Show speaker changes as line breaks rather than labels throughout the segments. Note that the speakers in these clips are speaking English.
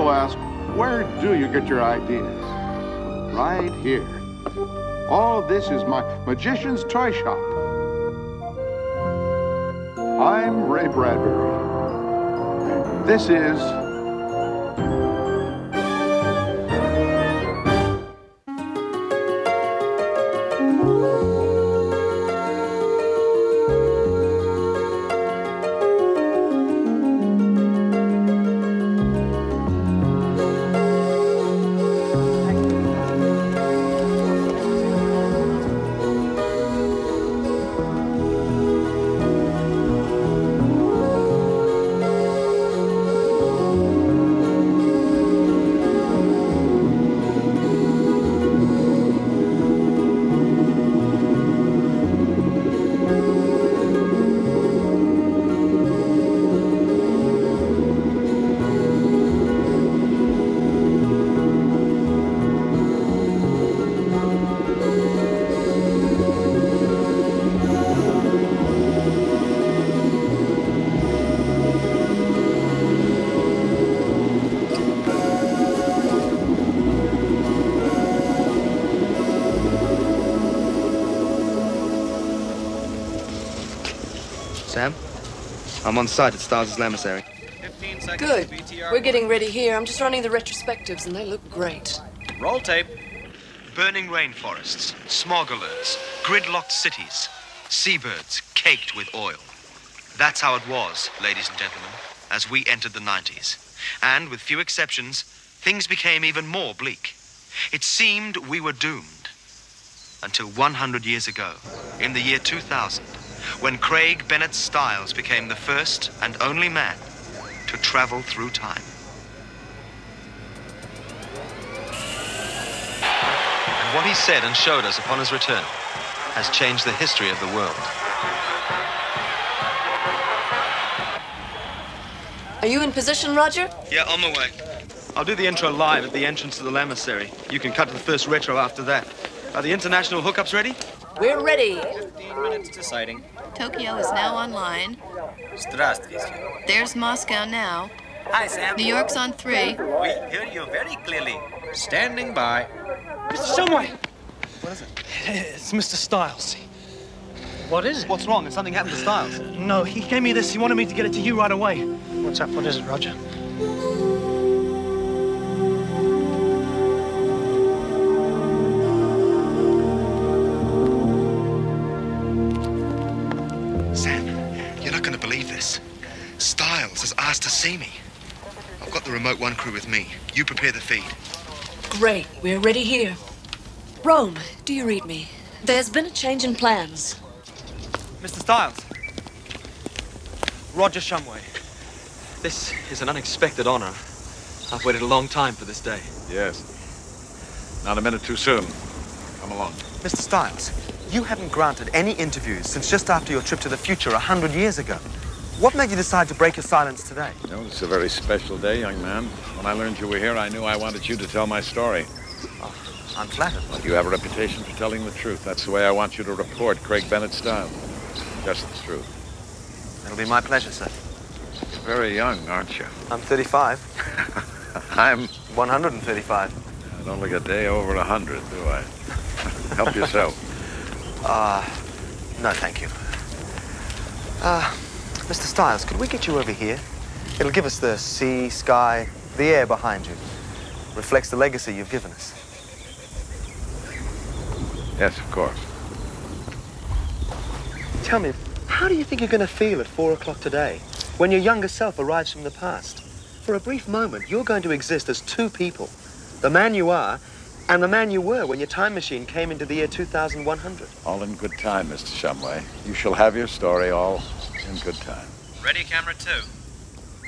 will ask, where do you get your ideas? Right here. All this is my magician's toy shop. I'm Ray Bradbury. And this is...
Sam? I'm on site at Stiles' Lamasery.
15 seconds.
Good.
BTR.
We're getting ready here. I'm just running the retrospectives, and they look great.
Roll tape.
Burning rainforests, smog alerts, gridlocked cities, seabirds caked with oil. That's how it was, ladies and gentlemen, as we entered the 90s. And with few exceptions, things became even more bleak. It seemed we were doomed. Until 100 years ago, in the year 2000, when Craig Bennett Stiles became the first and only man to travel through time. And what he said and showed us upon his return has changed the history of the world.
Are you in position, Roger?
Yeah, on my way. I'll do the intro live at the entrance to the Lamasery. You can cut to the first retro after that. Are the international hookups ready?
We're ready.
15 minutes to sighting.
Tokyo is now online.
Здравствуйте.
There's Moscow now.
Hi, Sam.
New York's on 3.
We hear you very clearly.
Standing by.
Mr. Shumway!
What is it?
It's Mr. Stiles. What is it?
What's wrong? Has something happened to Stiles?
No, he gave me this. He wanted me to get it to you right away. What's up? What is it, Roger?
Sam, you're not going to believe this. Stiles has asked to see me. I've got the Remote One crew with me. You prepare the feed.
Great. We're ready here. Rome, do you read me? There's been a change in plans.
Mr. Stiles. Roger Shumway. This is an unexpected honor. I've waited a long time for this day.
Yes. Not a minute too soon. Come along.
Mr. Stiles, you haven't granted any interviews since just after your trip to the future 100 years ago. What made you decide to break your silence today?
You know, it's a very special day, young man. When I learned you were here, I knew I wanted you to tell my story.
Oh, I'm flattered.
Well, you have a reputation for telling the truth. That's the way I want you to report Craig Bennett Stiles. Just the truth.
It'll be my pleasure, sir.
You're very young, aren't you?
I'm 35.
I'm...
135.
I don't look a day over 100, do I? Help yourself.
No, thank you. Mr. Stiles, could we get you over here? It'll give us the sea, sky, the air behind you. Reflects the legacy you've given us.
Yes, of course.
Tell me, how do you think you're going to feel at 4 o'clock today, when your younger self arrives from the past? For a brief moment, you're going to exist as two people. The man you are, and the man you were when your time machine came into the year 2100.
All in good time, Mr. Shumway. You shall have your story all in good time.
Ready, camera 2.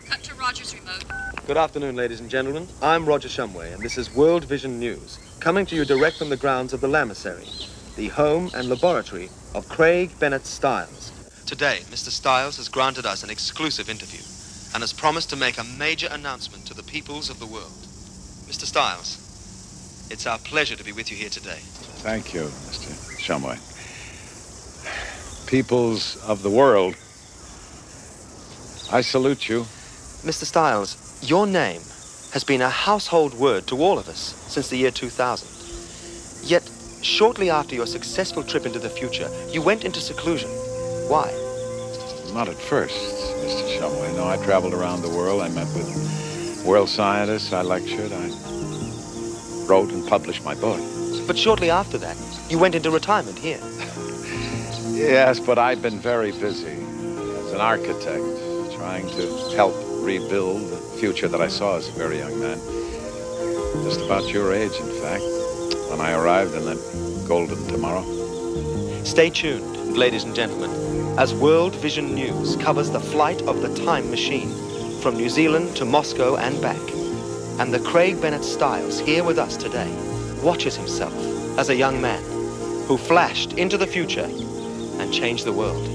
Cut to Roger's remote.
Good afternoon, ladies and gentlemen. I'm Roger Shumway, and this is World Vision News, coming to you direct from the grounds of the Lamasery, the home and laboratory of Craig Bennett Stiles.
Today, Mr. Stiles has granted us an exclusive interview and has promised to make a major announcement to the peoples of the world. Mr. Stiles, it's our pleasure to be with you here today.
Thank you, Mr. Shumway. Peoples of the world, I salute you.
Mr. Stiles, your name
has been a household word to all of us since the year 2000. Yet, shortly after your successful trip into the future, you went into seclusion. Why?
Not at first, Mr. Shumway. No, I traveled around the world. I met with world scientists. I lectured. I wrote and published my book.
But shortly after that, you went into retirement here.
Yes, but I've been very busy as an architect, trying to help rebuild the future that I saw as a very young man. Just about your age, in fact, when I arrived in that golden tomorrow.
Stay tuned, ladies and gentlemen, as World Vision News covers the flight of the time machine from New Zealand to Moscow and back. And the Craig Bennett Styles here with us today watches himself as a young man who flashed into the future and changed the world.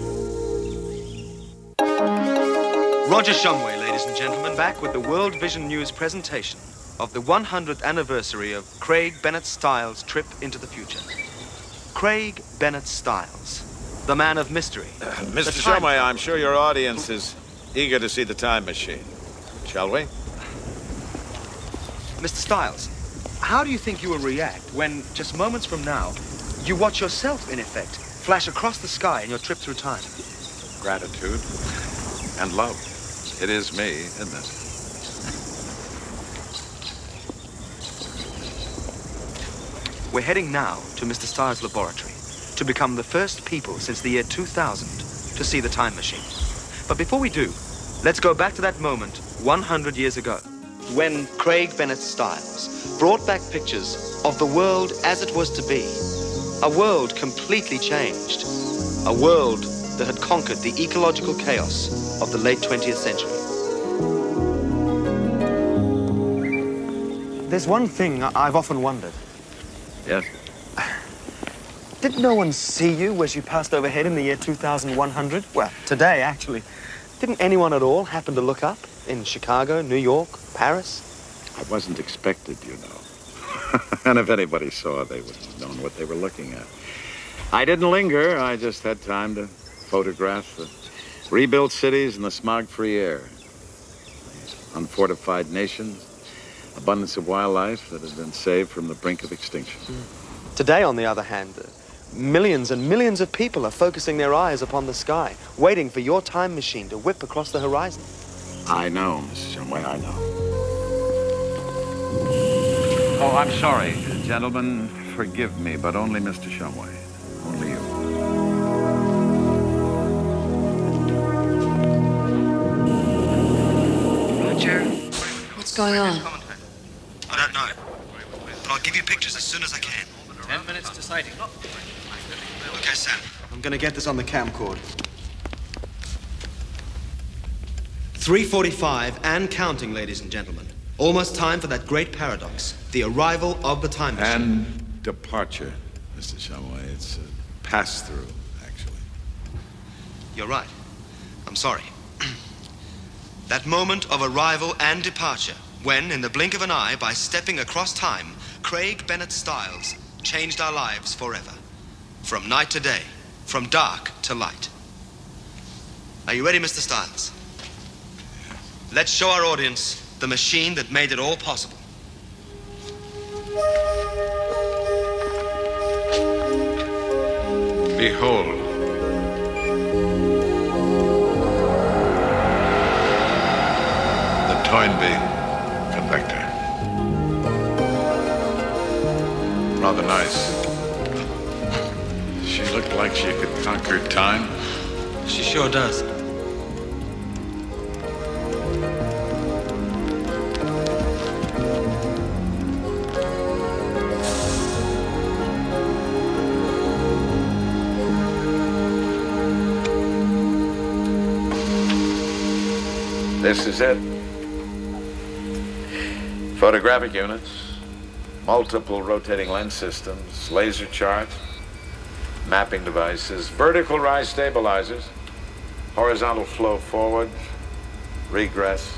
Roger Shumway, ladies and gentlemen, back with the World Vision News presentation of the 100th anniversary of Craig Bennett Styles' trip into the future. Craig Bennett Styles, the man of mystery.
Mr. Shumway, I'm sure your audience is eager to see the time machine. Shall we?
Mr. Styles, how do you think you will react when, just moments from now, you watch yourself, in effect, flash across the sky in your trip through time?
Gratitude and love. It is me, isn't it?
We're heading now to Mr. Styles' laboratory to become the first people since the year 2000 to see the time machine. But before we do, let's go back to that moment 100 years ago, when Craig Bennett Styles brought back pictures of the world as it was to be. A world completely changed. A world that had conquered the ecological chaos of the late 20th century. There's one thing I've often wondered.
Yes?
Did no one see you as you passed overhead in the year 2100? Well, today, actually. Didn't anyone at all happen to look up in Chicago, New York, Paris?
I wasn't expected, you know. And if anybody saw, they would have known what they were looking at. I didn't linger. I just had time to photograph the rebuilt cities and the smog-free air. Unfortified nations, abundance of wildlife that had been saved from the brink of extinction.
Today, on the other hand, millions and millions of people are focusing their eyes upon the sky, waiting for your time machine to whip across the horizon.
I know, Mrs. Shumway, I know. Oh, I'm sorry, gentlemen. Forgive me, but only Mr. Shumway. Only you.
Roger, what's going on?
I don't know, but I'll give you pictures as soon as I can.
10 minutes to sighting.
Okay, Sam. I'm gonna get this on the camcorder. 3:45 and counting, ladies and gentlemen. Almost time for that great paradox, the arrival of the time machine.
And departure, Mr. Shumway. It's a pass-through, actually.
You're right. I'm sorry. That moment of arrival and departure, when, in the blink of an eye, by stepping across time, Craig Bennett Styles changed our lives forever. From night to day, from dark to light. Are you ready, Mr. Styles? Let's show our audience the machine that made it all possible.
Behold. The Toynbee Convector. Rather nice. She looked like she could conquer time.
She sure does.
This is it. Photographic units, multiple rotating lens systems, laser chart, mapping devices, vertical rise stabilizers, horizontal flow forward, regress,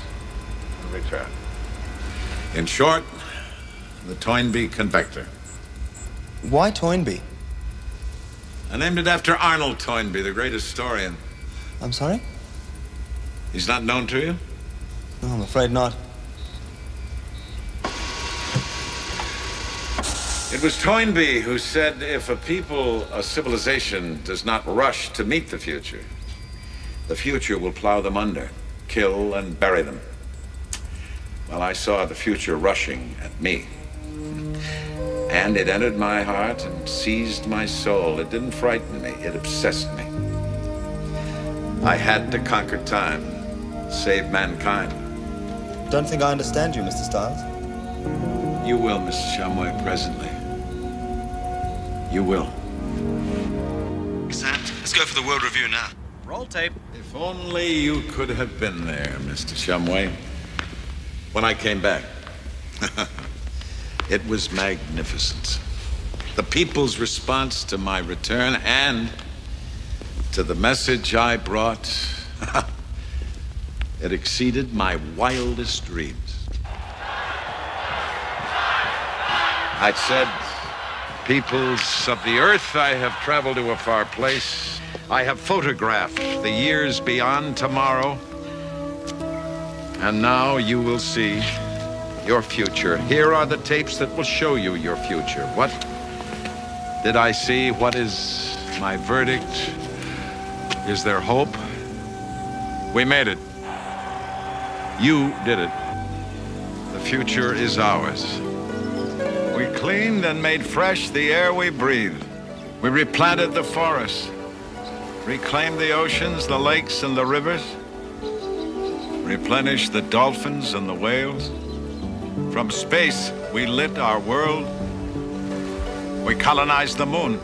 and return. In short, the Toynbee Convector.
Why Toynbee?
I named it after Arnold Toynbee, the great historian.
I'm sorry?
He's not known to you?
No, I'm afraid not.
It was Toynbee who said, if a people, a civilization, does not rush to meet the future will plow them under, kill and bury them. Well, I saw the future rushing at me. And it entered my heart and seized my soul. It didn't frighten me, it obsessed me. I had to conquer time, save mankind.
Don't think I understand you, Mr. Stiles.
You will, Mr. Shumway, presently. You will.
Sam, let's go for the World Review now.
Roll tape.
If only you could have been there, Mr. Shumway, when I came back. It was magnificent. The people's response to my return and to the message I brought, it exceeded my wildest dreams. I'd said, peoples of the earth, I have traveled to a far place. I have photographed the years beyond tomorrow. And now you will see your future. Here are the tapes that will show you your future. What did I see? What is my verdict? Is there hope? We made it. You did it. The future is ours. We cleaned and made fresh the air we breathed. We replanted the forests, reclaimed the oceans, the lakes, and the rivers, replenished the dolphins and the whales. From space, we lit our world. We colonized the moon,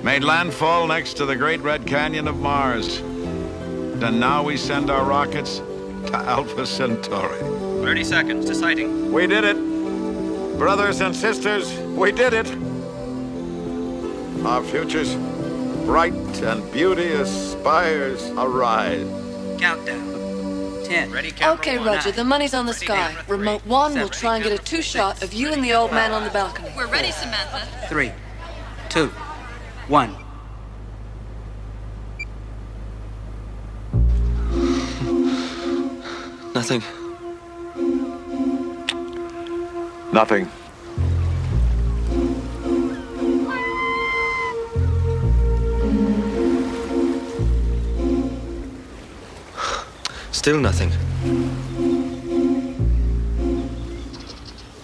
made landfall next to the Great Red Canyon of Mars. And now we send our rockets to Alpha Centauri.
30 seconds to sighting.
We did it. Brothers and sisters, we did it. Our future's bright and beauty aspires a ride.
Countdown. 10.
Ready, camera
Okay,
one.
Roger, the money's on the sky. Remote 1 will try and get a two-shot of you and the old man on the balcony.
We're ready, Samantha.
3, 2, 1.
Nothing.
Nothing.
Still nothing.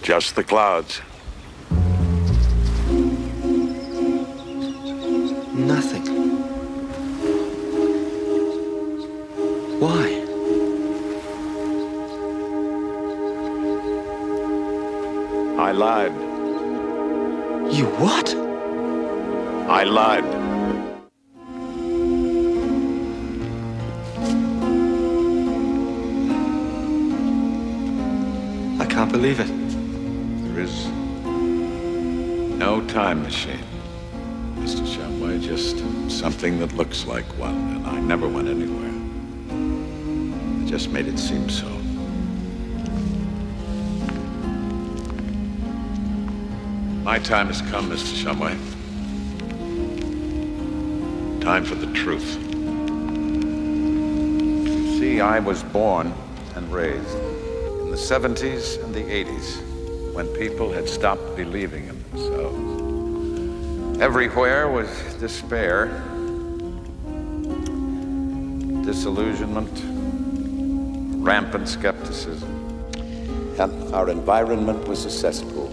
Just the clouds.
Nothing. Why?
I lied.
You what?
I lied.
I can't believe it.
There is no time machine, Mr. Shumway, just something that looks like one, and I never went anywhere. I just made it seem so. My time has come, Mr. Shumway. Time for the truth. You see, I was born and raised in the 70s and the 80s, when people had stopped believing in themselves. Everywhere was despair, disillusionment, rampant skepticism, and our environment was a cesspool.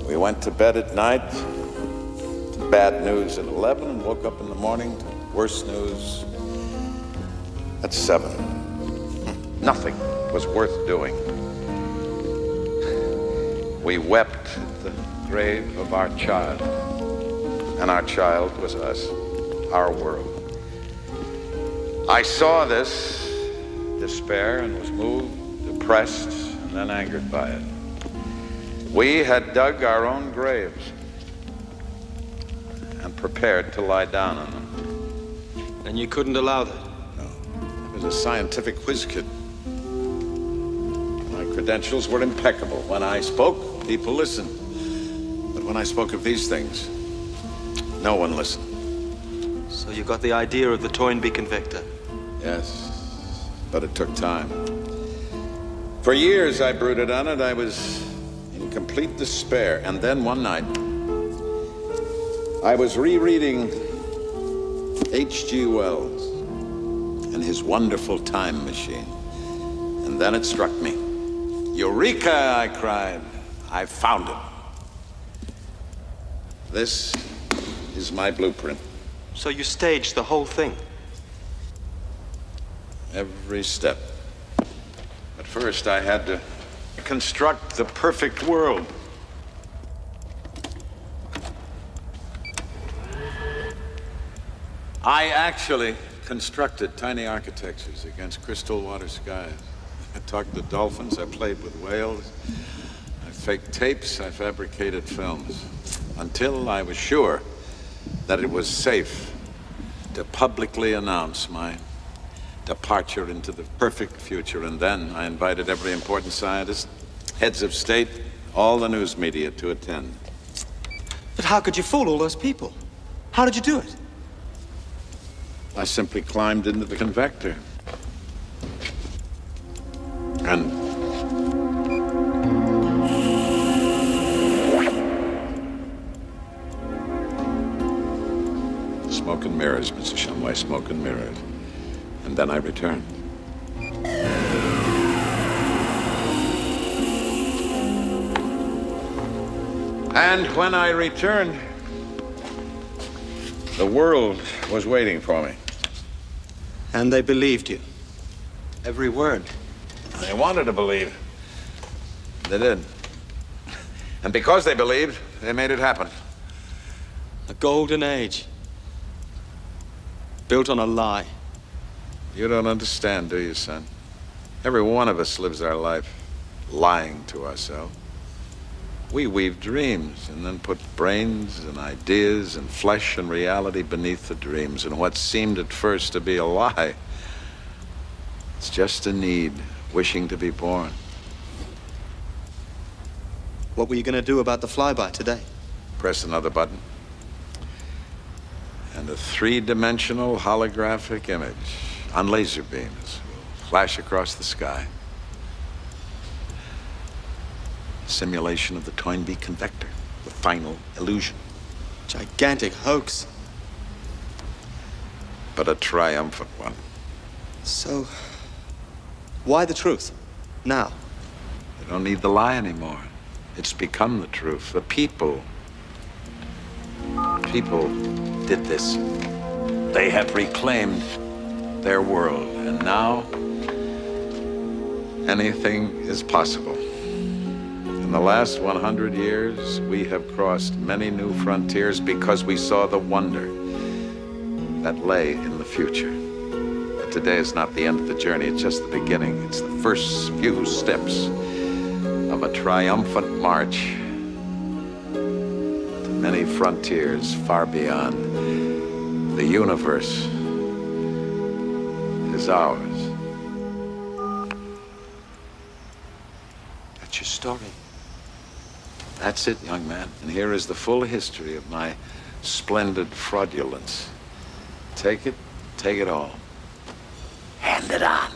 We went to bed at night to bad news at 11 and woke up in the morning to worse news at 7. Nothing was worth doing. We wept at the grave of our child, and our child was us, our world. I saw this despair and was moved, depressed, and then angered by it. We had dug our own graves and prepared to lie down on them.
And you couldn't allow that?
No. I was a scientific whiz kid. My credentials were impeccable. When I spoke, people listened. But when I spoke of these things, no one listened.
So you got the idea of the Toynbee Convector?
Yes, but it took time. For years I brooded on it. I was in complete despair. And then one night, I was rereading H.G. Wells and his wonderful time machine. And then it struck me. Eureka, I cried. I found it. This is my blueprint.
So you staged the whole thing?
Every step. But first, I had to construct the perfect world. I actually constructed tiny architectures against crystal water skies. I talked to dolphins, I played with whales, I faked tapes, I fabricated films, until I was sure that it was safe to publicly announce my departure into the perfect future. And then I invited every important scientist, heads of state, all the news media to attend.
But how could you fool all those people? How did you do it?
I simply climbed into the Convector. And smoke and mirrors, Mr. Shumway, smoke and mirrors. And then I returned. And when I returned, the world was waiting for me.
And they believed you? Every word?
They wanted to believe. They did. And because they believed, they made it happen.
A golden age. Built on a lie.
You don't understand, do you, son? Every one of us lives our life lying to ourselves. We weave dreams and then put brains and ideas and flesh and reality beneath the dreams. And what seemed at first to be a lie, it's just a need, wishing to be born.
What were you going to do about the flyby today?
Press another button, and a three-dimensional holographic image on laser beams will flash across the sky. Simulation of the Toynbee Convector, the final illusion.
Gigantic hoax.
But a triumphant one.
So, why the truth? Now?
You don't need the lie anymore. It's become the truth. The people did this. They have reclaimed their world, and now anything is possible. In the last 100 years, we have crossed many new frontiers because we saw the wonder that lay in the future. But today is not the end of the journey, it's just the beginning. It's the first few steps of a triumphant march to many frontiers far beyond. The universe is ours.
That's your story.
That's it, young man. And here is the full history of my splendid fraudulence. Take it all. Hand it on.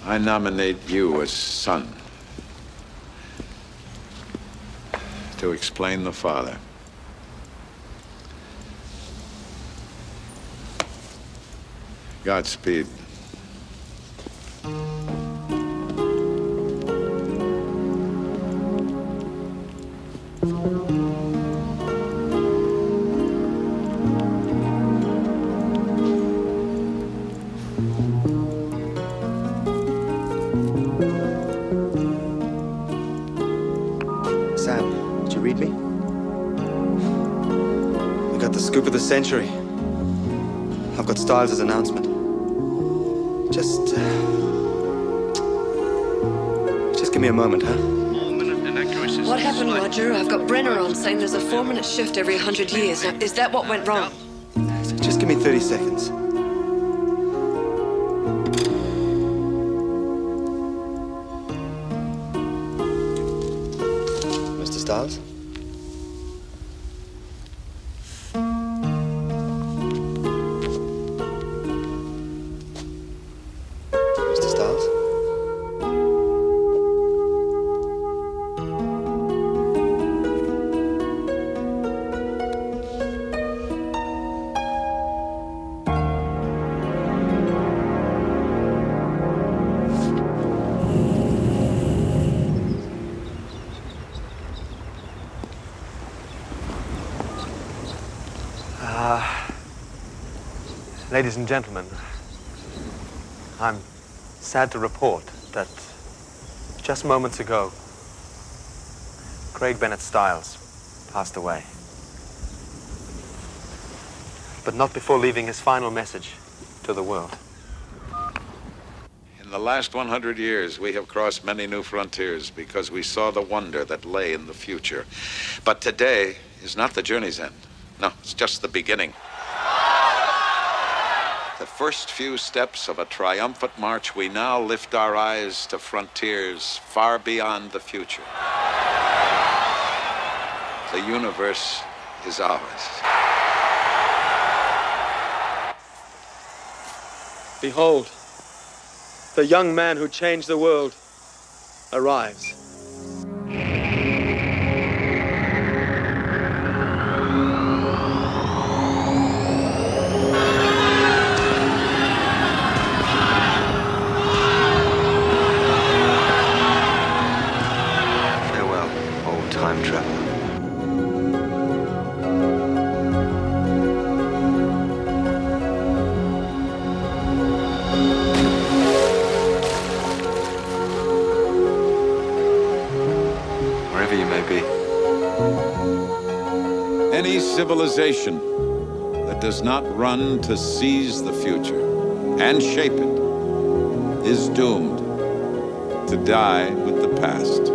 I nominate you as son to explain the father. Godspeed.
Sam, did you read me? I got the scoop of the century. I've got Stiles' announcement. Just give me a moment, huh?
What happened, Roger? I've got Brenner on saying there's a 4-minute shift every 100 years. Now, is that what went wrong?
Just give me 30 seconds. Mr. Stiles? Mr. Stiles? Ladies and gentlemen, I'm sad to report that just moments ago, Craig Bennett Stiles passed away. But not before leaving his final message to the world.
In the last 100 years, we have crossed many new frontiers because we saw the wonder that lay in the future. But today is not the journey's end. No, it's just the beginning. The first few steps of a triumphant march, we now lift our eyes to frontiers far beyond the future. The universe is ours.
Behold, the young man who changed the world arrives.
Farewell, old time traveler. Wherever you may be.
Any civilization that does not run to seize the future and shape it is doomed to die with the past.